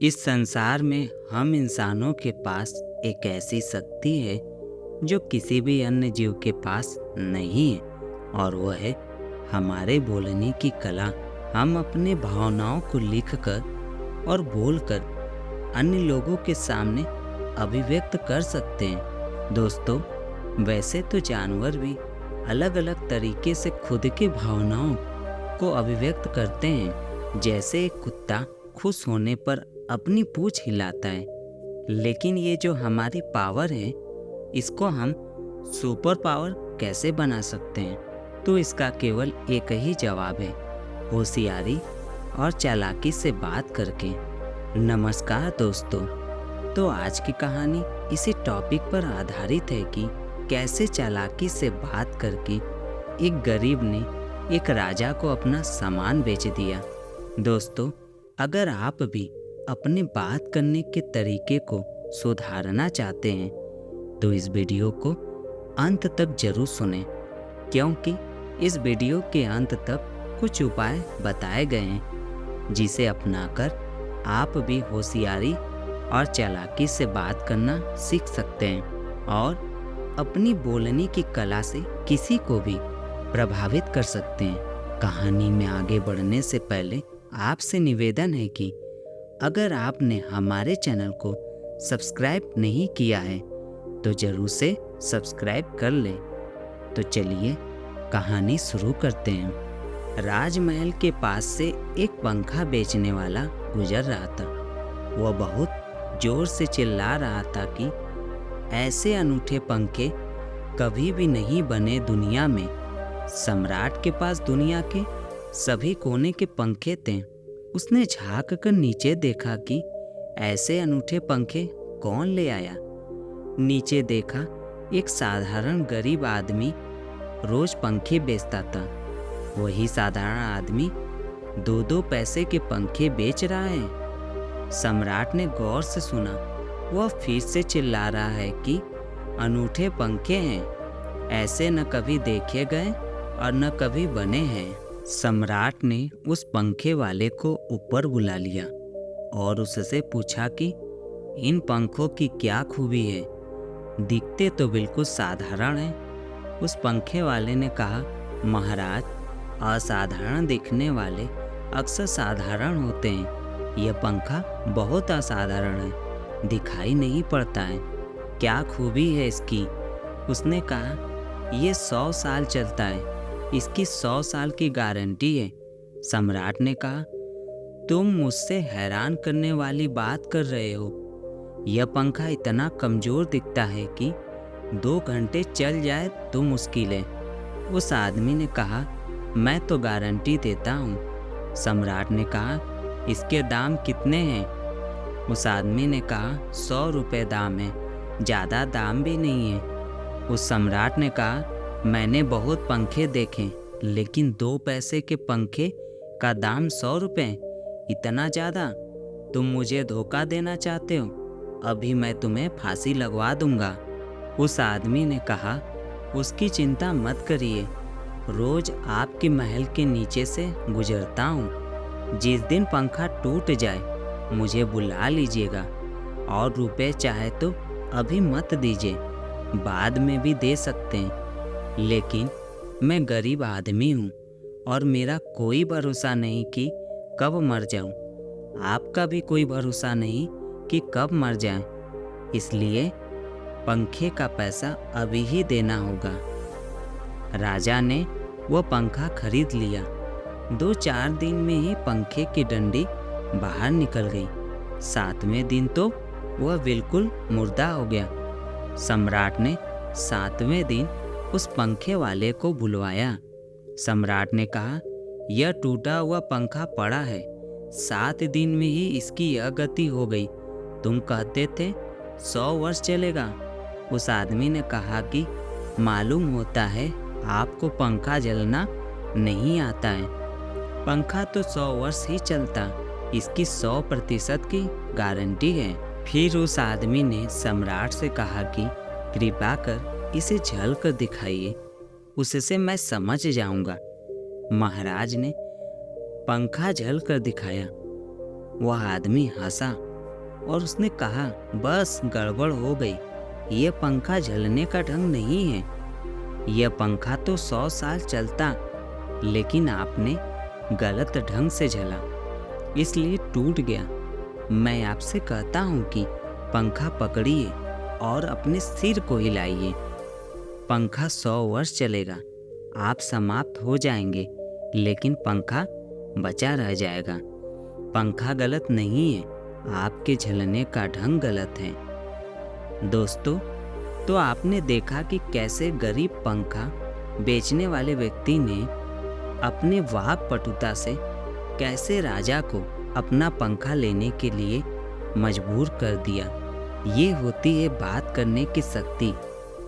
इस संसार में हम इंसानों के पास एक ऐसी शक्ति है जो किसी भी अन्य जीव के पास नहीं है, और वह है हमारे बोलने की कला। हम अपने भावनाओं को लिखकर और बोलकर अन्य लोगों के सामने अभिव्यक्त कर सकते हैं। दोस्तों, वैसे तो जानवर भी अलग अलग तरीके से खुद की भावनाओं को अभिव्यक्त करते हैं। जैसे एक कुत्ता खुश होने पर अपनी पूंछ हिलाता है, लेकिन ये जो हमारी पावर है, इसको हम सुपर पावर कैसे बना सकते हैं? तो इसका केवल एक ही जवाब है, होशियारी और चालाकी से बात करके। नमस्कार दोस्तों, तो आज की कहानी इसी टॉपिक पर आधारित है कि कैसे चालाकी से बात करके एक गरीब ने एक राजा को अपना सामान बेच दिया। दोस्तों, अगर आप भी अपने बात करने के तरीके को सुधारना चाहते हैं तो इस वीडियो को अंत तक जरूर सुनें, क्योंकि इस वीडियो के अंत तक कुछ उपाय बताए गए हैं जिसे अपनाकर आप भी होशियारी और चालाकी से बात करना सीख सकते हैं और अपनी बोलने की कला से किसी को भी प्रभावित कर सकते हैं। कहानी में आगे बढ़ने से पहले आपसे निवेदन है कि अगर आपने हमारे चैनल को सब्सक्राइब नहीं किया है तो जरूर से सब्सक्राइब कर लें। तो चलिए कहानी शुरू करते हैं। राजमहल के पास से एक पंखा बेचने वाला गुजर रहा था। वह बहुत जोर से चिल्ला रहा था कि ऐसे अनूठे पंखे कभी भी नहीं बने दुनिया में। सम्राट के पास दुनिया के सभी कोने के पंखे थे। उसने झांक कर नीचे देखा कि ऐसे अनूठे पंखे कौन ले आया। नीचे देखा, एक साधारण गरीब आदमी रोज पंखे बेचता था। वही साधारण आदमी 2-2 पैसे के पंखे बेच रहा है। सम्राट ने गौर से सुना। वह फिर से चिल्ला रहा है कि अनूठे पंखे हैं, ऐसे न कभी देखे गए और न कभी बने हैं। सम्राट ने उस पंखे वाले को ऊपर बुला लिया और उससे पूछा कि इन पंखों की क्या खूबी है? दिखते तो बिल्कुल साधारण हैं। उस पंखे वाले ने कहा, महाराज, असाधारण दिखने वाले अक्सर साधारण होते हैं। यह पंखा बहुत असाधारण है, दिखाई नहीं पड़ता है। क्या खूबी है इसकी? उसने कहा, यह 100 साल चलता है, इसकी 100 साल की गारंटी है। सम्राट ने कहा, तुम मुझसे हैरान करने वाली बात कर रहे हो। यह पंखा इतना कमजोर दिखता है कि 2 घंटे चल जाए तो मुश्किल है। उस आदमी ने कहा, मैं तो गारंटी देता हूँ। सम्राट ने कहा, इसके दाम कितने हैं? उस आदमी ने कहा, 100 रुपये दाम है, ज़्यादा दाम भी नहीं है। उस सम्राट ने कहा, मैंने बहुत पंखे देखे, लेकिन 2 पैसे के पंखे का दाम 100 रुपये, इतना ज़्यादा? तुम मुझे धोखा देना चाहते हो? अभी मैं तुम्हें फांसी लगवा दूंगा। उस आदमी ने कहा, उसकी चिंता मत करिए, रोज आपके महल के नीचे से गुजरता हूँ। जिस दिन पंखा टूट जाए मुझे बुला लीजिएगा, और रुपए चाहे तो अभी मत दीजिए, बाद में भी दे सकते हैं। लेकिन मैं गरीब आदमी हूँ और मेरा कोई भरोसा नहीं कि कब मर जाऊँ। आपका भी कोई भरोसा नहीं कि कब मर जाए, इसलिए पंखे का पैसा अभी ही देना होगा। राजा ने वह पंखा खरीद लिया। 2-4 दिन में ही पंखे की डंडी बाहर निकल गई। 7वें दिन तो वह बिल्कुल मुर्दा हो गया। सम्राट ने 7वें दिन उस पंखे वाले को बुलवाया। सम्राट ने कहा, यह टूटा हुआ पंखा पड़ा है, 7 दिन में ही इसकी यह गति हो गई। तुम कहते थे 100 वर्ष चलेगा। उस आदमी ने कहा कि मालूम होता है आपको पंखा जलना नहीं आता है। पंखा तो 100 वर्ष ही चलता, इसकी 100% की गारंटी है। फिर उस आदमी ने सम्राट से कहा कि कृपा कर इसे झल कर दिखाइए, उससे मैं समझ जाऊंगा। महाराज ने पंखा झल कर दिखाया। वह आदमी हंसा और उसने कहा, बस गड़बड़ हो गई, ये पंखा झलने का ढंग नहीं है। यह पंखा तो 100 साल चलता, लेकिन आपने गलत ढंग से झला, इसलिए टूट गया। मैं आपसे कहता हूँ कि पंखा पकड़िए और अपने सिर को हिलाइए। पंखा 100 वर्ष चलेगा, आप समाप्त हो जाएंगे, लेकिन पंखा बचा रह जाएगा। पंखा गलत नहीं है, आपके झलने का ढंग गलत है। दोस्तों, तो आपने देखा कि कैसे गरीब पंखा बेचने वाले व्यक्ति ने अपने वाकपटुता से कैसे राजा को अपना पंखा लेने के लिए मजबूर कर दिया। ये होती है बात करने की शक्ति,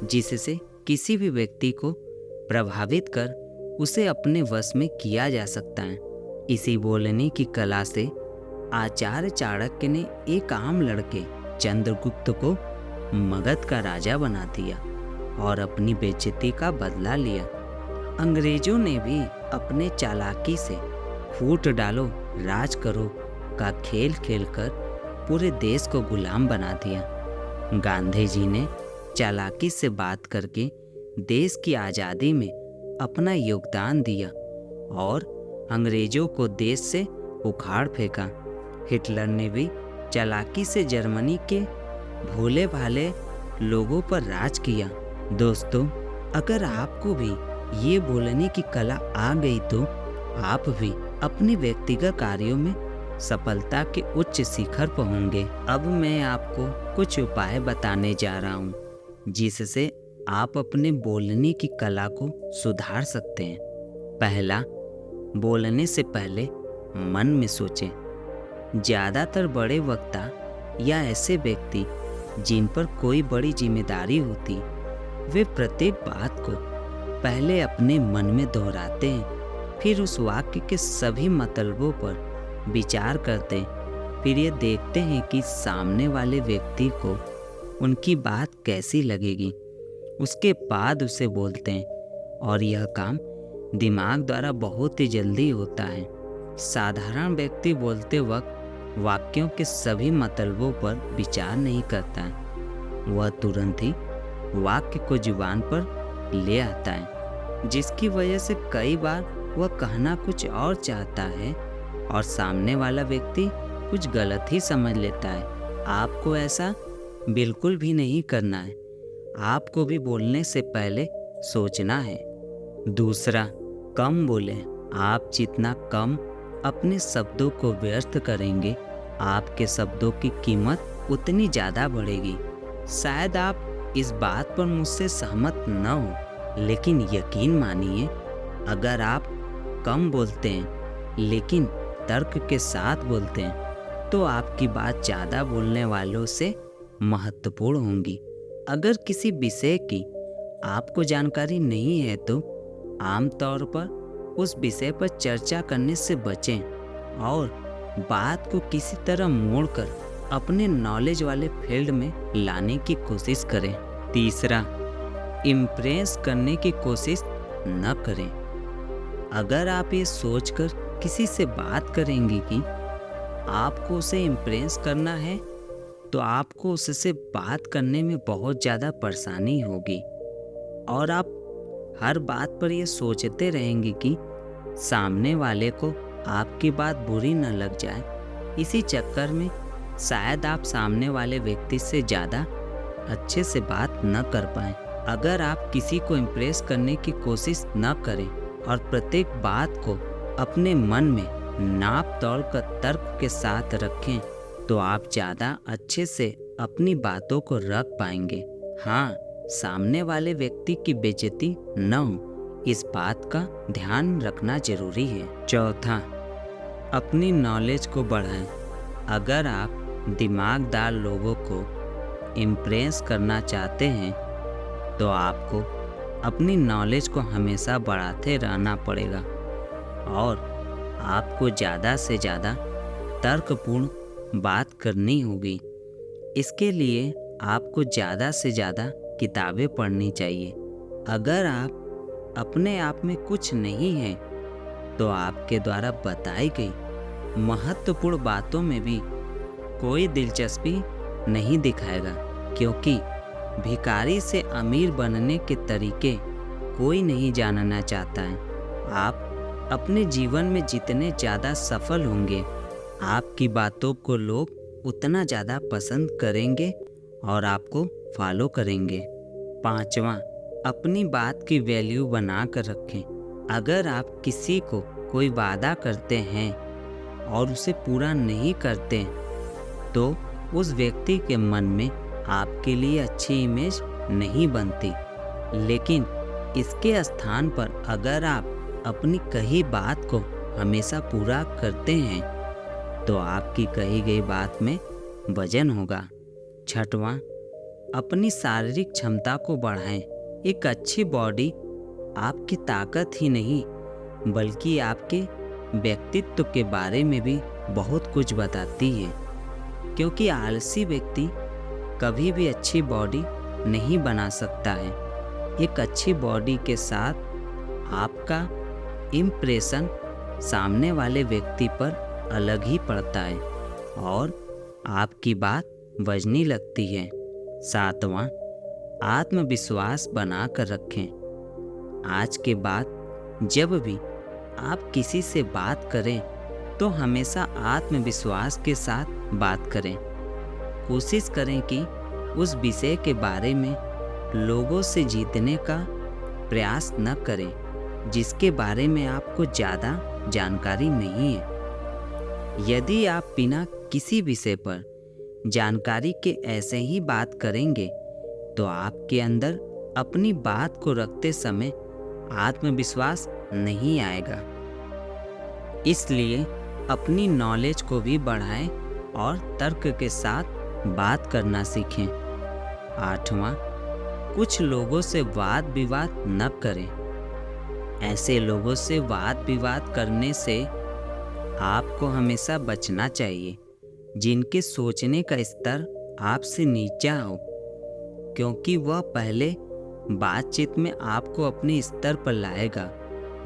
जिससे किसी भी व्यक्ति को प्रभावित कर उसे अपने वश में किया जा सकता है। इसी बोलने की कला से आचार्य चाणक्य ने एक आम लड़के चंद्रगुप्त को मगध का राजा बना दिया और अपनी बेइज्जती का बदला लिया। अंग्रेजों ने भी अपने चालाकी से फूट डालो राज करो का खेल खेलकर पूरे देश को गुलाम बना दिया। गांधी जी ने चालाकी से बात करके देश की आज़ादी में अपना योगदान दिया और अंग्रेजों को देश से उखाड़ फेंका। हिटलर ने भी चालाकी से जर्मनी के भोले भाले लोगों पर राज किया। दोस्तों, अगर आपको भी ये बोलने की कला आ गई तो आप भी अपने व्यक्तिगत कार्यों में सफलता के उच्च शिखर पर होंगे। अब मैं आपको कुछ उपाय बताने जा रहा हूँ जिससे आप अपने बोलने की कला को सुधार सकते हैं। पहला, बोलने से पहले मन में सोचें। ज़्यादातर बड़े वक्ता या ऐसे व्यक्ति जिन पर कोई बड़ी जिम्मेदारी होती, वे प्रत्येक बात को पहले अपने मन में दोहराते हैं, फिर उस वाक्य के सभी मतलबों पर विचार करते हैं, फिर ये देखते हैं कि सामने वाले व्यक्ति को उनकी बात कैसी लगेगी, उसके बाद उसे बोलते हैं और यह काम दिमाग द्वारा बहुत ही जल्दी होता है। साधारण व्यक्ति बोलते वक्त वाक्यों के सभी मतलबों पर विचार नहीं करता है, वह तुरंत ही वाक्य को जुबान पर ले आता है, जिसकी वजह से कई बार वह कहना कुछ और चाहता है और सामने वाला व्यक्ति कुछ गलत ही समझ लेता है। आपको ऐसा बिल्कुल भी नहीं करना है। आपको भी बोलने से पहले सोचना है। दूसरा, कम बोलें। आप जितना कम अपने शब्दों को व्यर्थ करेंगे, आपके शब्दों की कीमत उतनी ज़्यादा बढ़ेगी। शायद आप इस बात पर मुझसे सहमत न हो, लेकिन यकीन मानिए, अगर आप कम बोलते हैं लेकिन तर्क के साथ बोलते हैं तो आपकी बात ज़्यादा बोलने वालों से महत्वपूर्ण होंगी। अगर किसी विषय की आपको जानकारी नहीं है तो आमतौर पर उस विषय पर चर्चा करने से बचें और बात को किसी तरह मोड़कर अपने नॉलेज वाले फील्ड में लाने की कोशिश करें। तीसरा, इम्प्रेस करने की कोशिश न करें। अगर आप ये सोचकर किसी से बात करेंगे कि आपको उसे इम्प्रेस करना है तो आपको उससे बात करने में बहुत ज़्यादा परेशानी होगी और आप हर बात पर ये सोचते रहेंगे कि सामने वाले को आपकी बात बुरी न लग जाए। इसी चक्कर में शायद आप सामने वाले व्यक्ति से ज़्यादा अच्छे से बात न कर पाएं। अगर आप किसी को इम्प्रेस करने की कोशिश न करें और प्रत्येक बात को अपने मन में नाप तौल कर तर्क के साथ रखें तो आप ज़्यादा अच्छे से अपनी बातों को रख पाएंगे। हाँ, सामने वाले व्यक्ति की बेइज्जती न हो, इस बात का ध्यान रखना जरूरी है। चौथा, अपनी नॉलेज को बढ़ाएं। अगर आप दिमागदार लोगों को इम्प्रेस करना चाहते हैं तो आपको अपनी नॉलेज को हमेशा बढ़ाते रहना पड़ेगा और आपको ज़्यादा से ज़्यादा तर्कपूर्ण बात करनी होगी। इसके लिए आपको ज़्यादा से ज़्यादा किताबें पढ़नी चाहिए। अगर आप अपने आप में कुछ नहीं हैं तो आपके द्वारा बताई गई महत्वपूर्ण बातों में भी कोई दिलचस्पी नहीं दिखाएगा, क्योंकि भिखारी से अमीर बनने के तरीके कोई नहीं जानना चाहता है। आप अपने जीवन में जितने ज़्यादा सफल होंगे, आपकी बातों को लोग उतना ज़्यादा पसंद करेंगे और आपको फॉलो करेंगे। 5वां, अपनी बात की वैल्यू बना कर रखें। अगर आप किसी को कोई वादा करते हैं और उसे पूरा नहीं करते, तो उस व्यक्ति के मन में आपके लिए अच्छी इमेज नहीं बनती। लेकिन इसके स्थान पर अगर आप अपनी कही बात को हमेशा पूरा करते हैं, तो आपकी कही गई बात में वजन होगा। 6वां, अपनी शारीरिक क्षमता को बढ़ाएं। एक अच्छी बॉडी आपकी ताकत ही नहीं, बल्कि आपके व्यक्तित्व के बारे में भी बहुत कुछ बताती है, क्योंकि आलसी व्यक्ति कभी भी अच्छी बॉडी नहीं बना सकता है। एक अच्छी बॉडी के साथ आपका इम्प्रेशन सामने वाले व्यक्ति पर अलग ही पड़ता है और आपकी बात वजनी लगती है। 7वां, आत्मविश्वास बना कर रखें। आज के बाद जब भी आप किसी से बात करें, तो हमेशा आत्मविश्वास के साथ बात करें। कोशिश करें कि उस विषय के बारे में लोगों से जीतने का प्रयास न करें जिसके बारे में आपको ज़्यादा जानकारी नहीं है। यदि आप बिना किसी विषय पर जानकारी के ऐसे ही बात करेंगे, तो आपके अंदर अपनी बात को रखते समय आत्मविश्वास नहीं आएगा। इसलिए अपनी नॉलेज को भी बढ़ाएं और तर्क के साथ बात करना सीखें। 8वां, कुछ लोगों से वाद विवाद न करें। ऐसे लोगों से वाद विवाद करने से आपको हमेशा बचना चाहिए जिनके सोचने का स्तर आपसे नीचा हो, क्योंकि वह पहले बातचीत में आपको अपने स्तर पर लाएगा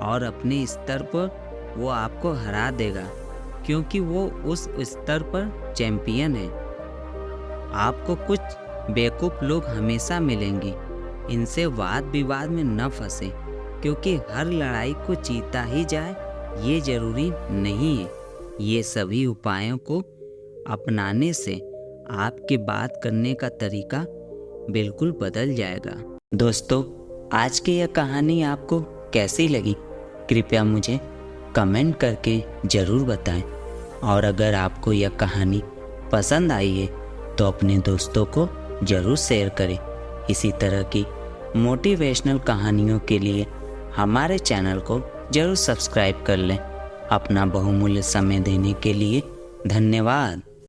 और अपने स्तर पर वो आपको हरा देगा, क्योंकि वो उस स्तर पर चैंपियन है। आपको कुछ बेवकूफ़ लोग हमेशा मिलेंगे। इनसे वाद विवाद में न फंसे, क्योंकि हर लड़ाई को जीता ही जाए ये ज़रूरी नहीं है। ये सभी उपायों को अपनाने से आपके बात करने का तरीका बिल्कुल बदल जाएगा। दोस्तों, आज की यह कहानी आपको कैसी लगी, कृपया मुझे कमेंट करके ज़रूर बताएं। और अगर आपको यह कहानी पसंद आई है तो अपने दोस्तों को ज़रूर शेयर करें। इसी तरह की मोटिवेशनल कहानियों के लिए हमारे चैनल को ज़रूर सब्सक्राइब कर लें। अपना बहुमूल्य समय देने के लिए धन्यवाद।